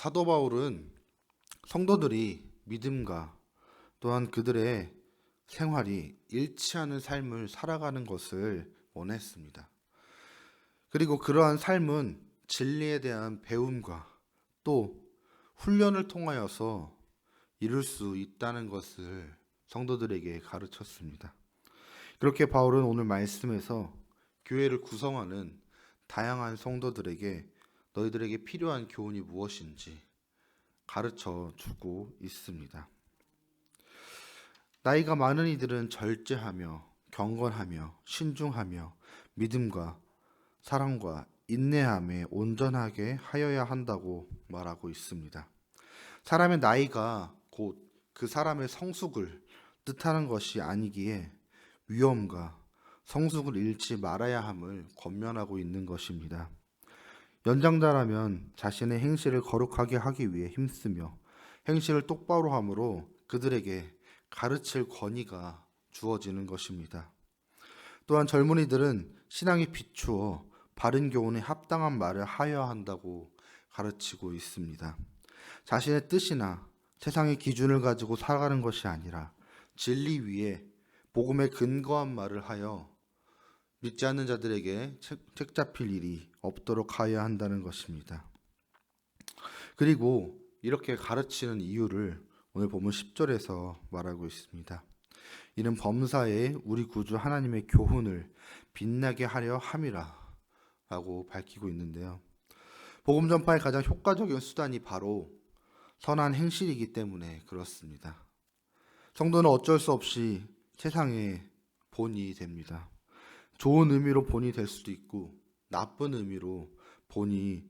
사도 바울은 성도들이 믿음과 또한 그들의 생활이 일치하는 삶을 살아가는 것을 원했습니다. 그리고 그러한 삶은 진리에 대한 배움과 또 훈련을 통하여서 이룰 수 있다는 것을 성도들에게 가르쳤습니다. 그렇게 바울은 오늘 말씀에서 교회를 구성하는 다양한 성도들에게 너희들에게 필요한 교훈이 무엇인지 가르쳐 주고 있습니다. 나이가 많은 이들은 절제하며 경건하며 신중하며 믿음과 사랑과 인내함에 온전하게 하여야 한다고 말하고 있습니다. 사람의 나이가 곧 그 사람의 성숙을 뜻하는 것이 아니기에 위엄과 성숙을 잃지 말아야 함을 권면하고 있는 것입니다. 연장자라면 자신의 행실을 거룩하게 하기 위해 힘쓰며 행실을 똑바로 함으로 그들에게 가르칠 권위가 주어지는 것입니다. 또한 젊은이들은 신앙에 비추어 바른 교훈에 합당한 말을 하여야 한다고 가르치고 있습니다. 자신의 뜻이나 세상의 기준을 가지고 살아가는 것이 아니라 진리 위에 복음에 근거한 말을 하여 믿지 않는 자들에게 책 잡힐 일이 없도록 하여야 한다는 것입니다. 그리고 이렇게 가르치는 이유를 오늘 본문 10절에서 말하고 있습니다. 이는 범사에 우리 구주 하나님의 교훈을 빛나게 하려 함이라 라고 밝히고 있는데요. 복음 전파의 가장 효과적인 수단이 바로 선한 행실이기 때문에 그렇습니다. 성도는 어쩔 수 없이 세상의 본이 됩니다. 좋은 의미로 본이 될 수도 있고 나쁜 의미로 본이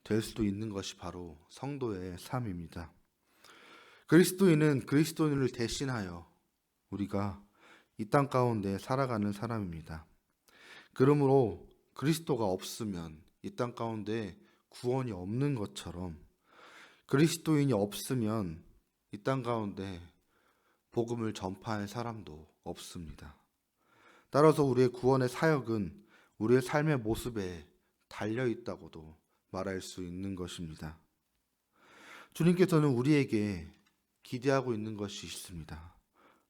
될 수도 있는 것이 바로 성도의 삶입니다. 그리스도인은 그리스도인을 대신하여 우리가 이 땅 가운데 살아가는 사람입니다. 그러므로 그리스도가 없으면 이 땅 가운데 구원이 없는 것처럼 그리스도인이 없으면 이 땅 가운데 복음을 전파할 사람도 없습니다. 따라서 우리의 구원의 사역은 우리의 삶의 모습에 달려 있다고도 말할 수 있는 것입니다. 주님께서는 우리에게 기대하고 있는 것이 있습니다.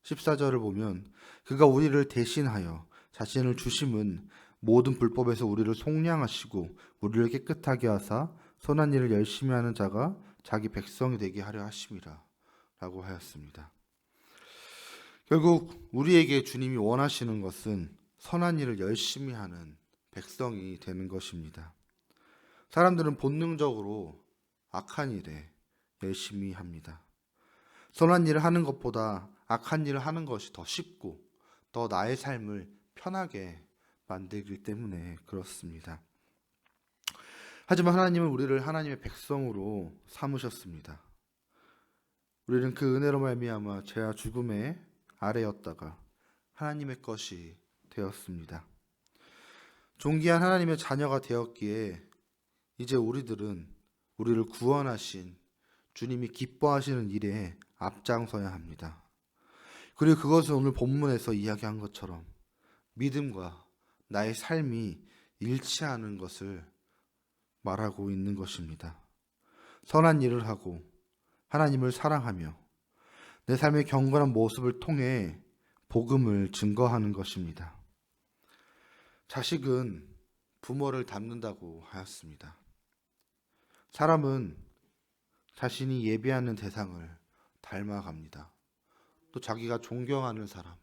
14절을 보면 그가 우리를 대신하여 자신을 주심은 모든 불법에서 우리를 속량하시고 우리를 깨끗하게 하사 선한 일을 열심히 하는 자가 자기 백성이 되게 하려 하심이라 라고 하였습니다. 결국 우리에게 주님이 원하시는 것은 선한 일을 열심히 하는 백성이 되는 것입니다. 사람들은 본능적으로 악한 일에 열심히 합니다. 선한 일을 하는 것보다 악한 일을 하는 것이 더 쉽고 더 나의 삶을 편하게 만들기 때문에 그렇습니다. 하지만 하나님은 우리를 하나님의 백성으로 삼으셨습니다. 우리는 그 은혜로 말미암아 죄와 죽음의 아래였다가 하나님의 것이 되었습니다. 존귀한 하나님의 자녀가 되었기에 이제 우리들은 우리를 구원하신 주님이 기뻐하시는 일에 앞장서야 합니다. 그리고 그것은 오늘 본문에서 이야기한 것처럼 믿음과 나의 삶이 일치하는 것을 말하고 있는 것입니다. 선한 일을 하고 하나님을 사랑하며 내 삶의 경건한 모습을 통해 복음을 증거하는 것입니다. 자식은 부모를 닮는다고 하였습니다. 사람은 자신이 예배하는 대상을 닮아갑니다. 또 자기가 존경하는 사람,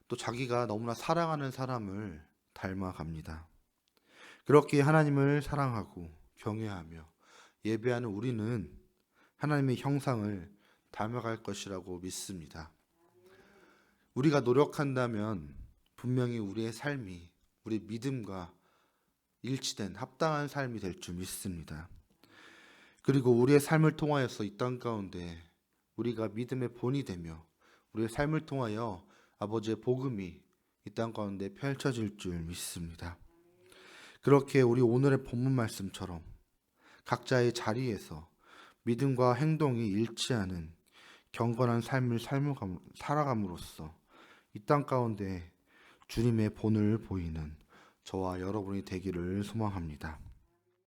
또 자기가 너무나 사랑하는 사람을 닮아갑니다. 그렇게 하나님을 사랑하고 경외하며 예배하는 우리는 하나님의 형상을 닮아갈 것이라고 믿습니다. 우리가 노력한다면 분명히 우리의 삶이 우리 믿음과 일치된 합당한 삶이 될 줄 믿습니다. 그리고 우리의 삶을 통하여서 이 땅 가운데 우리가 믿음의 본이 되며 우리의 삶을 통하여 아버지의 복음이 이 땅 가운데 펼쳐질 줄 믿습니다. 그렇게 우리 오늘의 본문 말씀처럼 각자의 자리에서 믿음과 행동이 일치하는 경건한 삶을 살아감으로써 이 땅 가운데 주님의 본을 보이는 저와 여러분이 되기를 소망합니다.